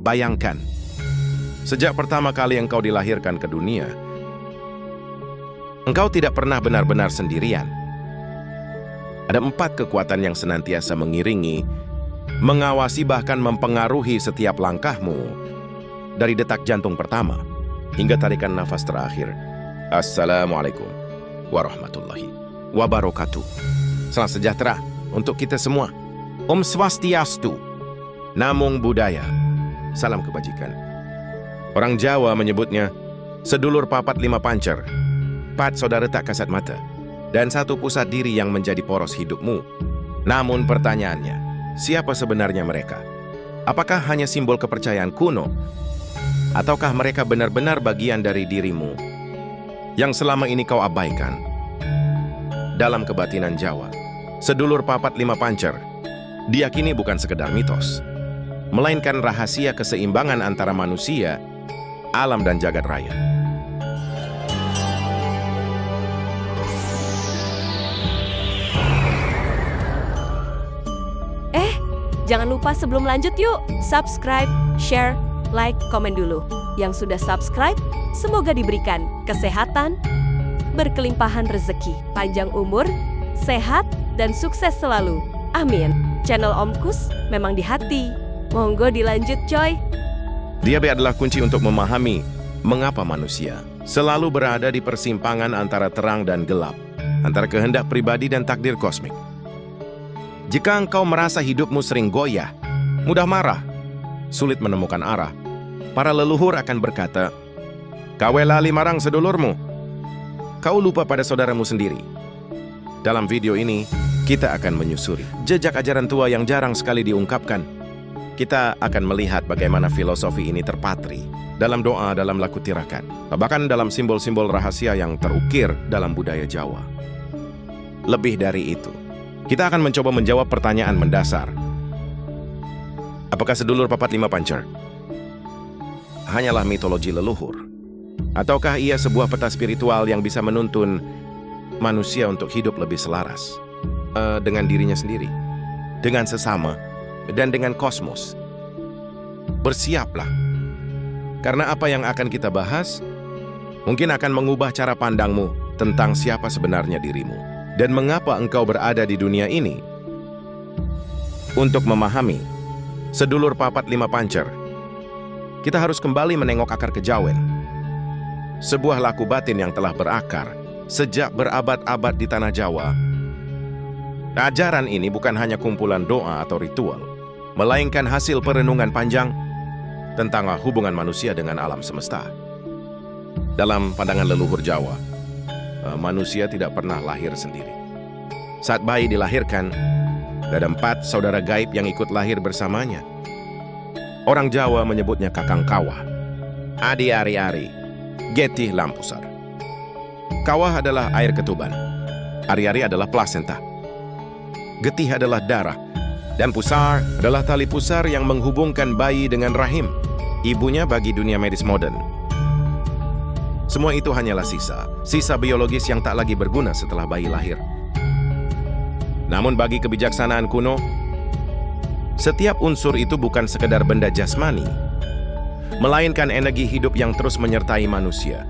Bayangkan, sejak pertama kali engkau dilahirkan ke dunia, engkau tidak pernah benar-benar sendirian. Ada 4 kekuatan yang senantiasa mengiringi, mengawasi bahkan mempengaruhi setiap langkahmu, dari detak jantung pertama hingga tarikan nafas terakhir. Assalamualaikum warahmatullahi wabarakatuh. Salam sejahtera untuk kita semua. Om Swastiastu, Namo Buddhaya, salam kebajikan. Orang Jawa menyebutnya sedulur papat 5 pancer, 4 saudara tak kasat mata, dan 1 pusat diri yang menjadi poros hidupmu. Namun pertanyaannya, siapa sebenarnya mereka? Apakah hanya simbol kepercayaan kuno? Ataukah mereka benar-benar bagian dari dirimu yang selama ini kau abaikan? Dalam kebatinan Jawa, sedulur papat 5 pancer diyakini bukan sekedar mitos, melainkan rahasia keseimbangan antara manusia, alam, dan jagat raya. Jangan lupa sebelum lanjut yuk, subscribe, share, like, komen dulu. Yang sudah subscribe, semoga diberikan kesehatan, berkelimpahan rezeki, panjang umur, sehat, dan sukses selalu. Amin. Channel Om Kus memang di hati. Monggo dilanjut coy. Diabe adalah kunci untuk memahami mengapa manusia selalu berada di persimpangan antara terang dan gelap, antara kehendak pribadi dan takdir kosmik. Jika engkau merasa hidupmu sering goyah, mudah marah, sulit menemukan arah, para leluhur akan berkata, "Kawe lali marang sedulurmu. Kau lupa pada saudaramu sendiri." Dalam video ini, kita akan menyusuri jejak ajaran tua yang jarang sekali diungkapkan. Kita akan melihat bagaimana filosofi ini terpatri dalam doa, dalam laku tirakat, bahkan dalam simbol-simbol rahasia yang terukir dalam budaya Jawa. Lebih dari itu, kita akan mencoba menjawab pertanyaan mendasar. Apakah sedulur papat 5 pancer hanyalah mitologi leluhur? Ataukah ia sebuah peta spiritual yang bisa menuntun manusia untuk hidup lebih selaras dengan dirinya sendiri, dengan sesama, dan dengan kosmos? Bersiaplah, karena apa yang akan kita bahas mungkin akan mengubah cara pandangmu tentang siapa sebenarnya dirimu dan mengapa engkau berada di dunia ini. Untuk memahami sedulur papat 5 pancer, kita harus kembali menengok akar kejawen, sebuah laku batin yang telah berakar sejak berabad-abad di tanah Jawa. Ajaran ini bukan hanya kumpulan doa atau ritual, melainkan hasil perenungan panjang tentang hubungan manusia dengan alam semesta. Dalam pandangan leluhur Jawa, manusia tidak pernah lahir sendiri. Saat bayi dilahirkan, ada 4 saudara gaib yang ikut lahir bersamanya. Orang Jawa menyebutnya Kakang Kawah, Adi Ari-Ari, Getih Lampusar. Kawah adalah air ketuban, Ari-Ari adalah plasenta, Getih adalah darah, dan pusar adalah tali pusar yang menghubungkan bayi dengan rahim ibunya bagi dunia medis modern. Semua itu hanyalah sisa biologis yang tak lagi berguna setelah bayi lahir. Namun bagi kebijaksanaan kuno, setiap unsur itu bukan sekedar benda jasmani, melainkan energi hidup yang terus menyertai manusia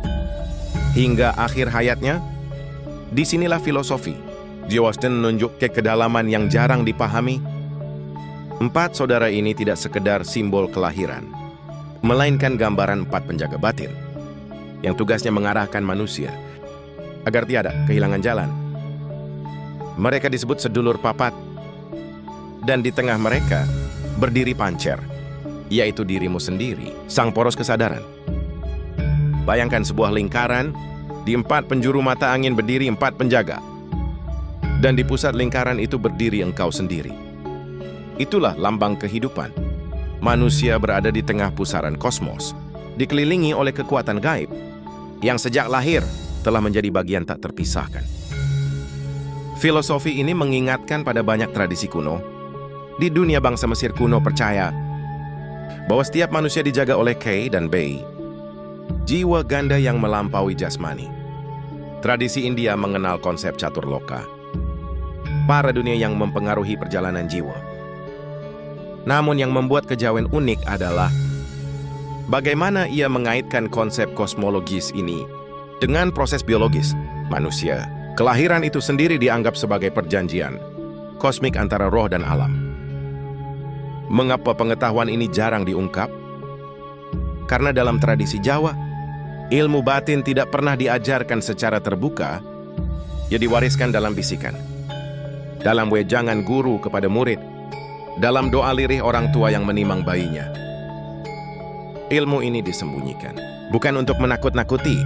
hingga akhir hayatnya. Disinilah filosofi Jawa menunjuk ke kedalaman yang jarang dipahami. 4 saudara ini tidak sekedar simbol kelahiran, melainkan gambaran 4 penjaga batin yang tugasnya mengarahkan manusia agar tiada kehilangan jalan. Mereka disebut sedulur papat, dan di tengah mereka berdiri pancer, yaitu dirimu sendiri, sang poros kesadaran. Bayangkan sebuah lingkaran, di 4 penjuru mata angin berdiri 4 penjaga, dan di pusat lingkaran itu berdiri engkau sendiri. Itulah lambang kehidupan. Manusia berada di tengah pusaran kosmos, dikelilingi oleh kekuatan gaib yang sejak lahir telah menjadi bagian tak terpisahkan. Filosofi ini mengingatkan pada banyak tradisi kuno. Di dunia bangsa Mesir kuno percaya bahwa setiap manusia dijaga oleh Kei dan Bei, jiwa ganda yang melampaui jasmani. Tradisi India mengenal konsep catur loka, para dunia yang mempengaruhi perjalanan jiwa. Namun yang membuat kejawen unik adalah Bagaimana ia mengaitkan konsep kosmologis ini dengan proses biologis manusia? Kelahiran itu sendiri dianggap sebagai perjanjian kosmik antara roh dan alam. Mengapa pengetahuan ini jarang diungkap? Karena dalam tradisi Jawa, ilmu batin tidak pernah diajarkan secara terbuka, ia diwariskan dalam bisikan, dalam wejangan guru kepada murid, dalam doa lirih orang tua yang menimang bayinya. Ilmu ini disembunyikan, bukan untuk menakut-nakuti,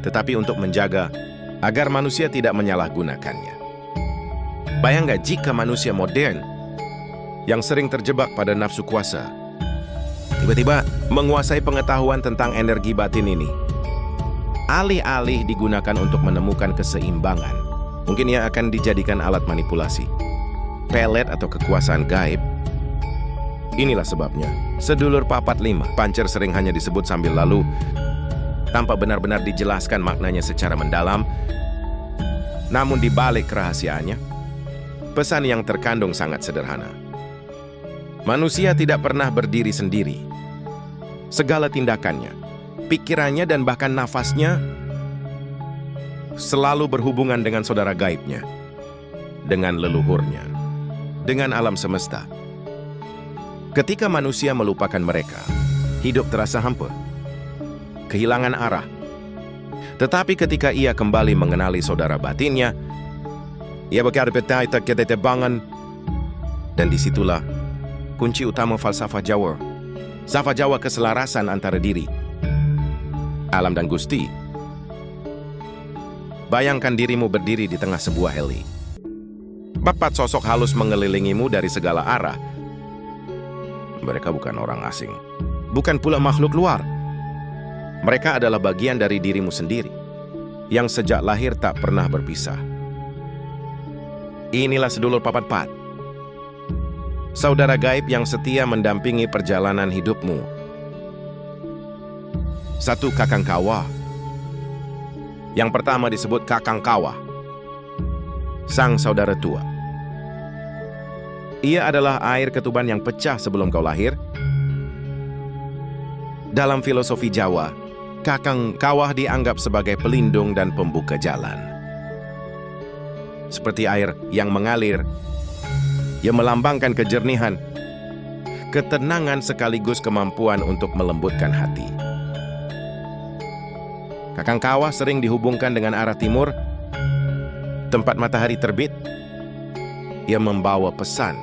tetapi untuk menjaga agar manusia tidak menyalahgunakannya. Bayang nggak jika manusia modern yang sering terjebak pada nafsu kuasa, tiba-tiba menguasai pengetahuan tentang energi batin ini. Alih-alih digunakan untuk menemukan keseimbangan, mungkin ia akan dijadikan alat manipulasi, pelet atau kekuasaan gaib. Inilah sebabnya, sedulur papat 5 pancer sering hanya disebut sambil lalu, tanpa benar-benar dijelaskan maknanya secara mendalam. Namun di balik kerahasiaannya, pesan yang terkandung sangat sederhana. Manusia tidak pernah berdiri sendiri. Segala tindakannya, pikirannya, dan bahkan nafasnya selalu berhubungan dengan saudara gaibnya, dengan leluhurnya, dengan alam semesta. Ketika manusia melupakan mereka, hidup terasa hampa, kehilangan arah. Tetapi ketika ia kembali mengenali saudara batinnya, ia berkata ketetebangan, dan disitulah kunci utama falsafah Jawa. Falsafah Jawa keselarasan antara diri, alam, dan Gusti. Bayangkan dirimu berdiri di tengah sebuah heli. Papat sosok halus mengelilingimu dari segala arah. Mereka bukan orang asing, bukan pula makhluk luar. Mereka adalah bagian dari dirimu sendiri, yang sejak lahir tak pernah berpisah. Inilah sedulur papat pat, saudara gaib yang setia mendampingi perjalanan hidupmu. Satu, Kakang Kawah. Yang pertama disebut Kakang Kawah, sang saudara tua. Ia adalah air ketuban yang pecah sebelum kau lahir. Dalam filosofi Jawa, Kakang Kawah dianggap sebagai pelindung dan pembuka jalan. Seperti air yang mengalir, ia melambangkan kejernihan, ketenangan, sekaligus kemampuan untuk melembutkan hati. Kakang Kawah sering dihubungkan dengan arah timur, tempat matahari terbit. Ia membawa pesan,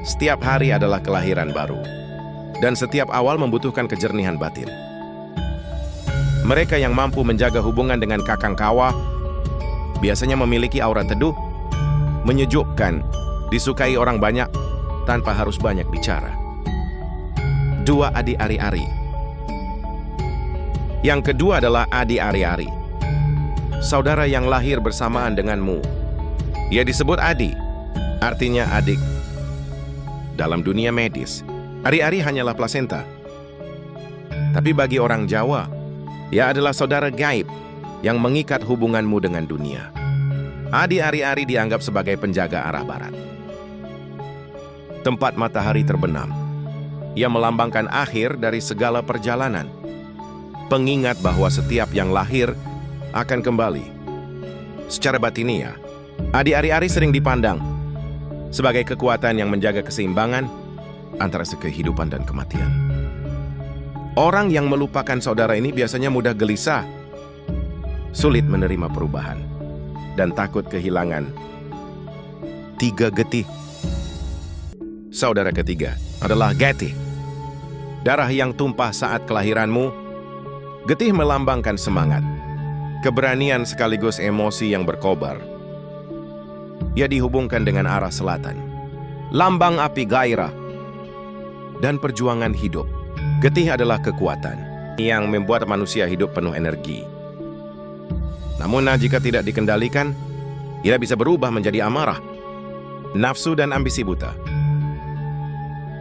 setiap hari adalah kelahiran baru, dan setiap awal membutuhkan kejernihan batin. Mereka yang mampu menjaga hubungan dengan Kakang Kawah biasanya memiliki aura teduh, menyejukkan, disukai orang banyak tanpa harus banyak bicara. 2, Adi Ari-Ari. Yang kedua adalah Adi Ari-Ari, saudara yang lahir bersamaan denganmu. Ia disebut Adi, artinya adik. Dalam dunia medis, Ari-Ari hanyalah plasenta. Tapi bagi orang Jawa, ia adalah saudara gaib yang mengikat hubunganmu dengan dunia. Adi Ari-Ari dianggap sebagai penjaga arah barat, tempat matahari terbenam. Ia melambangkan akhir dari segala perjalanan, pengingat bahwa setiap yang lahir akan kembali. Secara batinia, Adi Ari-Ari sering dipandang sebagai kekuatan yang menjaga keseimbangan antara kehidupan dan kematian. Orang yang melupakan saudara ini biasanya mudah gelisah, sulit menerima perubahan, dan takut kehilangan. 3, Getih. Saudara ketiga adalah Getih. Darah yang tumpah saat kelahiranmu. Getih melambangkan semangat, keberanian, sekaligus emosi yang berkobar. Ia dihubungkan dengan arah selatan, lambang api gairah dan perjuangan hidup. Getih adalah kekuatan yang membuat manusia hidup penuh energi. Namun jika tidak dikendalikan, ia bisa berubah menjadi amarah, nafsu, dan ambisi buta.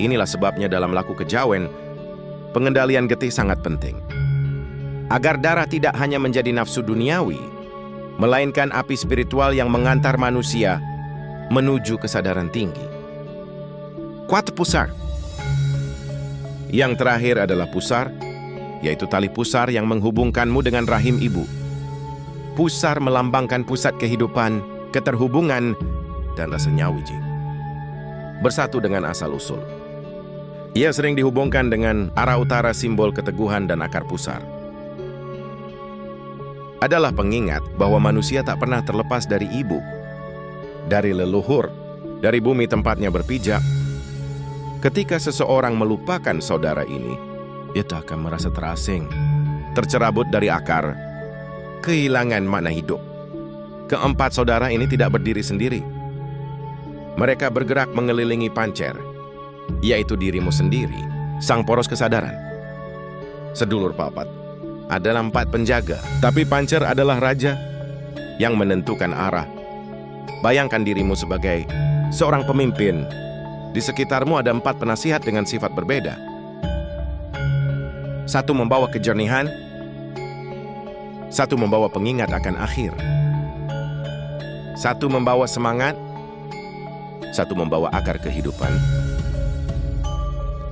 Inilah sebabnya dalam laku kejawen, pengendalian getih sangat penting. Agar darah tidak hanya menjadi nafsu duniawi, melainkan api spiritual yang mengantar manusia menuju kesadaran tinggi. 4, Pusar. Yang terakhir adalah Pusar, yaitu tali pusar yang menghubungkanmu dengan rahim ibu. Pusar melambangkan pusat kehidupan, keterhubungan, dan rasa nyawiji. Bersatu dengan asal-usul. Ia sering dihubungkan dengan arah utara, simbol keteguhan dan akar pusar. Adalah pengingat bahwa manusia tak pernah terlepas dari ibu, dari leluhur, dari bumi tempatnya berpijak. Ketika seseorang melupakan saudara ini, ia tak akan merasa terasing, tercerabut dari akar, kehilangan makna hidup. Keempat saudara ini tidak berdiri sendiri. Mereka bergerak mengelilingi pancer, yaitu dirimu sendiri, sang poros kesadaran. Sedulur papat adalah 4 penjaga, tapi pancer adalah raja yang menentukan arah. Bayangkan dirimu sebagai seorang pemimpin. Di sekitarmu ada 4 penasihat dengan sifat berbeda. 1 membawa kejernihan, 1 membawa pengingat akan akhir, 1 membawa semangat, 1 membawa akar kehidupan.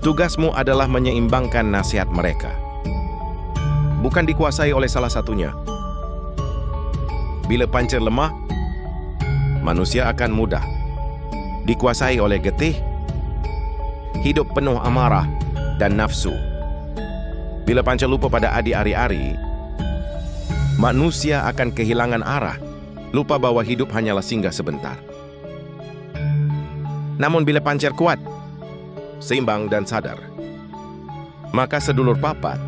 Tugasmu adalah menyeimbangkan nasihat mereka, bukan dikuasai oleh salah satunya. Bila pancer lemah, manusia akan mudah dikuasai oleh getih, hidup penuh amarah dan nafsu. Bila pancer lupa pada adi ari-ari, manusia akan kehilangan arah, lupa bahwa hidup hanyalah singgah sebentar. Namun bila pancer kuat, seimbang dan sadar, maka sedulur papat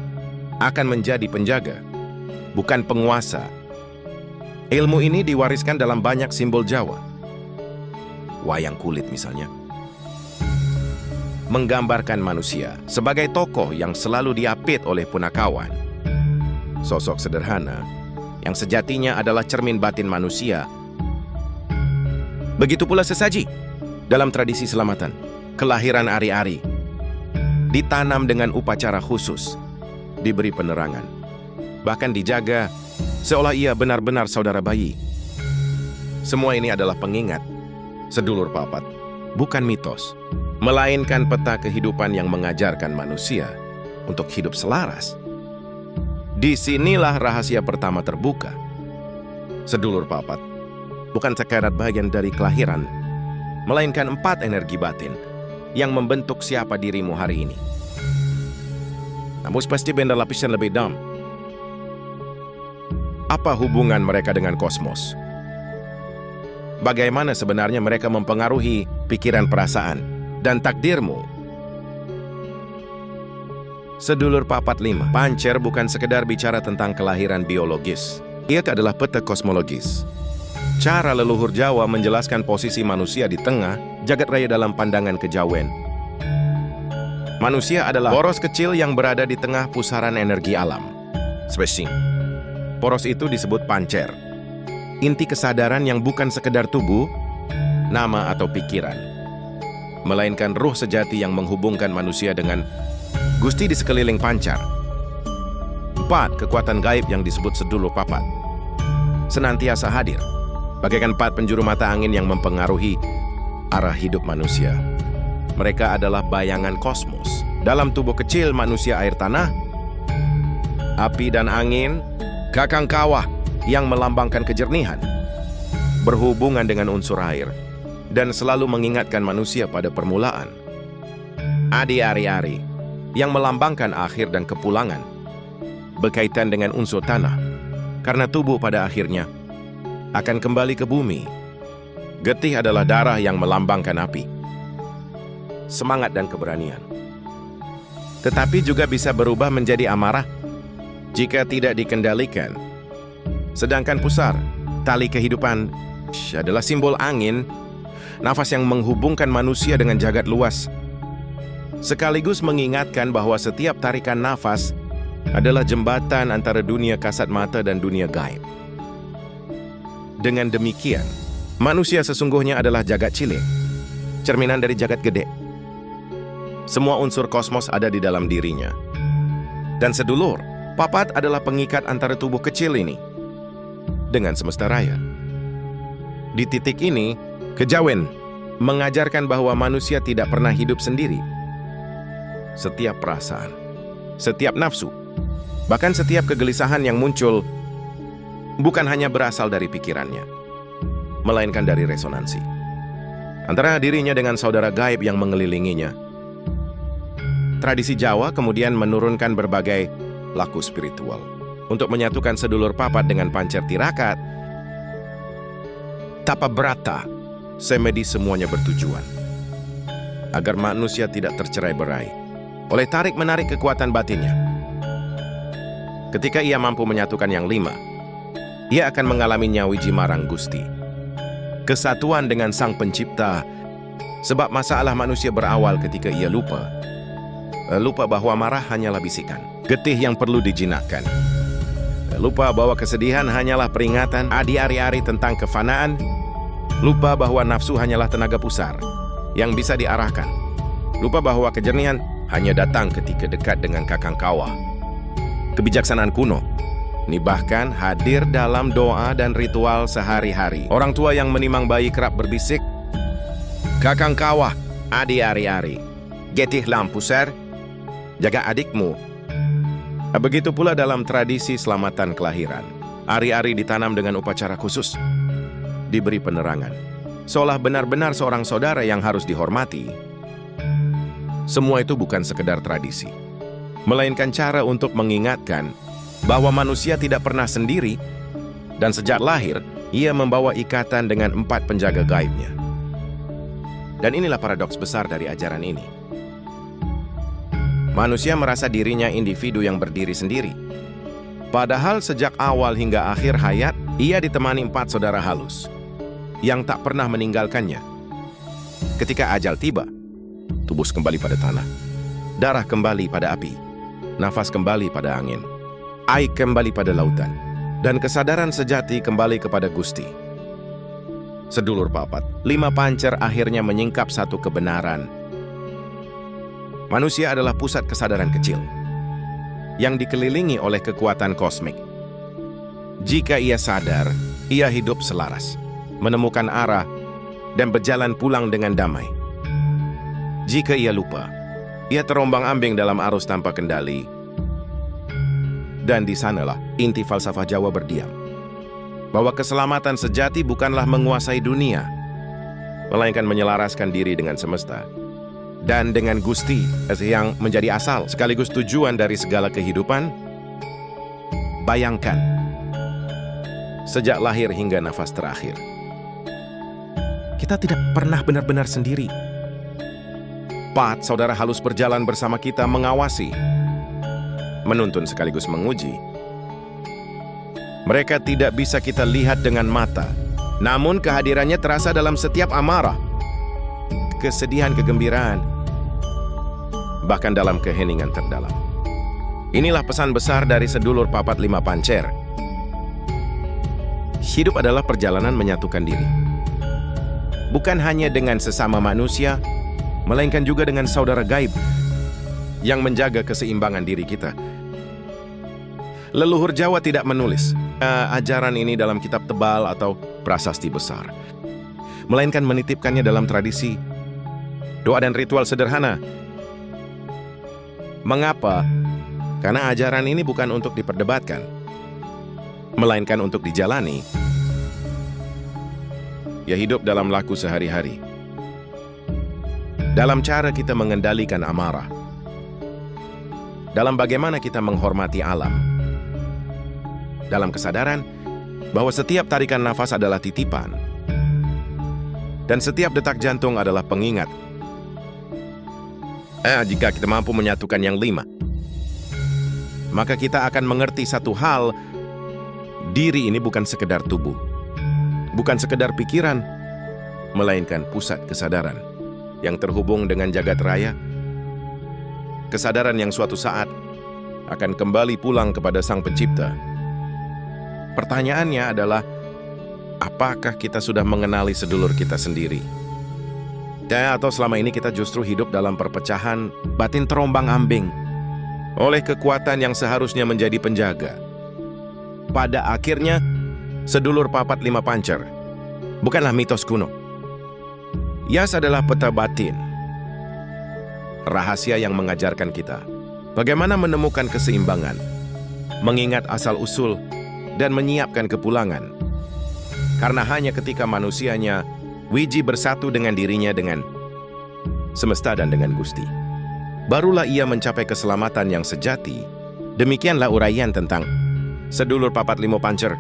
akan menjadi penjaga, bukan penguasa. Ilmu ini diwariskan dalam banyak simbol Jawa. Wayang kulit misalnya, menggambarkan manusia sebagai tokoh yang selalu diapit oleh punakawan. Sosok sederhana yang sejatinya adalah cermin batin manusia. Begitu pula sesaji dalam tradisi selamatan, kelahiran ari-ari, ditanam dengan upacara khusus, diberi penerangan, bahkan dijaga seolah ia benar-benar saudara bayi. Semua ini adalah pengingat, sedulur papat, bukan mitos, melainkan peta kehidupan yang mengajarkan manusia untuk hidup selaras. Disinilah rahasia pertama terbuka. Sedulur papat bukan sekadar bagian dari kelahiran, melainkan 4 energi batin yang membentuk siapa dirimu hari ini. Namun pasti benda lapisan lebih dalam. Apa hubungan mereka dengan kosmos? Bagaimana sebenarnya mereka mempengaruhi pikiran, perasaan, dan takdirmu? Sedulur papat 5, pancer bukan sekedar bicara tentang kelahiran biologis. Ia adalah peta kosmologis. Cara leluhur Jawa menjelaskan posisi manusia di tengah jagat raya dalam pandangan kejawen. Manusia adalah poros kecil yang berada di tengah pusaran energi alam. Spacing. Poros itu disebut pancer. Inti kesadaran yang bukan sekedar tubuh, nama atau pikiran, melainkan ruh sejati yang menghubungkan manusia dengan Gusti di sekeliling pancar. 4 kekuatan gaib yang disebut sedulur papat senantiasa hadir, bagaikan 4 penjuru mata angin yang mempengaruhi arah hidup manusia. Mereka adalah bayangan kosmos. Dalam tubuh kecil manusia air tanah, api dan angin, kakang kawah yang melambangkan kejernihan, berhubungan dengan unsur air, dan selalu mengingatkan manusia pada permulaan. Adi ari-ari yang melambangkan akhir dan kepulangan, berkaitan dengan unsur tanah, karena tubuh pada akhirnya akan kembali ke bumi. Getih adalah darah yang melambangkan api, semangat dan keberanian. Tetapi juga bisa berubah menjadi amarah jika tidak dikendalikan. Sedangkan pusar, tali kehidupan, adalah simbol angin, nafas yang menghubungkan manusia dengan jagat luas. Sekaligus mengingatkan bahwa setiap tarikan nafas adalah jembatan antara dunia kasat mata dan dunia gaib. Dengan demikian, manusia sesungguhnya adalah jagat cilik, cerminan dari jagat gede. Semua unsur kosmos ada di dalam dirinya. Dan sedulur papat adalah pengikat antara tubuh kecil ini dengan semesta raya. Di titik ini, kejawen mengajarkan bahwa manusia tidak pernah hidup sendiri. Setiap perasaan, setiap nafsu, Bahkan setiap kegelisahan yang muncul bukan hanya berasal dari pikirannya, melainkan dari resonansi antara dirinya dengan saudara gaib yang mengelilinginya. Tradisi Jawa kemudian menurunkan berbagai laku spiritual untuk menyatukan sedulur papat dengan pancer tirakat. Tapa Brata, semedi semuanya bertujuan agar manusia tidak tercerai-berai oleh tarik-menarik kekuatan batinnya. Ketika ia mampu menyatukan yang 5, ia akan mengalami nyawiji marang Gusti, kesatuan dengan Sang Pencipta. Sebab masalah manusia berawal ketika ia lupa bahwa marah hanyalah bisikan, getih yang perlu dijinakkan. Lupa bahwa kesedihan hanyalah peringatan adi-ari-ari tentang kefanaan. Lupa bahwa nafsu hanyalah tenaga pusar yang bisa diarahkan. Lupa bahwa kejernihan hanya datang ketika dekat dengan kakang kawah. Kebijaksanaan kuno ini bahkan hadir dalam doa dan ritual sehari-hari. Orang tua yang menimang bayi kerap berbisik, "Kakang kawah, adi ari-ari, getih lampu ser, jaga adikmu." Begitu pula dalam tradisi selamatan kelahiran. Ari-ari ditanam dengan upacara khusus, diberi penerangan, seolah benar-benar seorang saudara yang harus dihormati. Semua itu bukan sekedar tradisi, melainkan cara untuk mengingatkan bahwa manusia tidak pernah sendiri, dan sejak lahir, ia membawa ikatan dengan 4 penjaga gaibnya. Dan inilah paradoks besar dari ajaran ini. Manusia merasa dirinya individu yang berdiri sendiri. Padahal sejak awal hingga akhir hayat, ia ditemani 4 saudara halus yang tak pernah meninggalkannya. Ketika ajal tiba, tubuh kembali pada tanah, darah kembali pada api, nafas kembali pada angin, air kembali pada lautan, dan kesadaran sejati kembali kepada Gusti. Sedulur papat, 5 pancer akhirnya menyingkap satu kebenaran. Manusia adalah pusat kesadaran kecil yang dikelilingi oleh kekuatan kosmik. Jika ia sadar, ia hidup selaras, menemukan arah, dan berjalan pulang dengan damai. Jika ia lupa, ia terombang-ambing dalam arus tanpa kendali. Dan di sanalah inti falsafah Jawa berdiam, bahwa keselamatan sejati bukanlah menguasai dunia, melainkan menyelaraskan diri dengan semesta dan dengan Gusti yang menjadi asal sekaligus tujuan dari segala kehidupan. Bayangkan, sejak lahir hingga nafas terakhir, kita tidak pernah benar-benar sendiri. 4 saudara halus berjalan bersama kita, mengawasi, menuntun sekaligus menguji. Mereka tidak bisa kita lihat dengan mata, namun kehadirannya terasa dalam setiap amarah, kesedihan, kegembiraan, bahkan dalam keheningan terdalam. Inilah pesan besar dari sedulur papat 5 pancer. Hidup adalah perjalanan menyatukan diri, bukan hanya dengan sesama manusia, melainkan juga dengan saudara gaib yang menjaga keseimbangan diri kita. Leluhur Jawa tidak menulis ajaran ini dalam kitab tebal atau prasasti besar, melainkan menitipkannya dalam tradisi, doa dan ritual sederhana. Mengapa? Karena ajaran ini bukan untuk diperdebatkan, melainkan untuk dijalani. Ya, hidup dalam laku sehari-hari, dalam cara kita mengendalikan amarah, dalam bagaimana kita menghormati alam, dalam kesadaran bahwa setiap tarikan nafas adalah titipan, dan setiap detak jantung adalah pengingat. Jika kita mampu menyatukan yang 5, maka kita akan mengerti satu hal: diri ini bukan sekedar tubuh, bukan sekedar pikiran, melainkan pusat kesadaran yang terhubung dengan jagat raya. Kesadaran yang suatu saat akan kembali pulang kepada Sang Pencipta. Pertanyaannya adalah, apakah kita sudah mengenali sedulur kita sendiri? Atau selama ini kita justru hidup dalam perpecahan batin terombang-ambing oleh kekuatan yang seharusnya menjadi penjaga? Pada akhirnya, sedulur papat 5 pancer bukanlah mitos kuno. Yas adalah peta batin, rahasia yang mengajarkan kita Bagaimana menemukan keseimbangan, mengingat asal-usul, dan menyiapkan kepulangan. Karena hanya ketika manusianya, Wiji bersatu dengan dirinya dengan semesta dan dengan Gusti, barulah ia mencapai keselamatan yang sejati. Demikianlah uraian tentang Sedulur Papat Limo Pancer.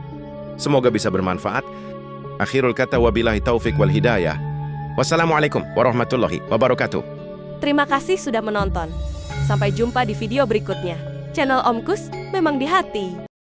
Semoga bisa bermanfaat. Akhirul kata wabillahi taufik wal hidayah. Wassalamualaikum warahmatullahi wabarakatuh. Terima kasih sudah menonton. Sampai jumpa di video berikutnya. Channel Om Kus memang di hati.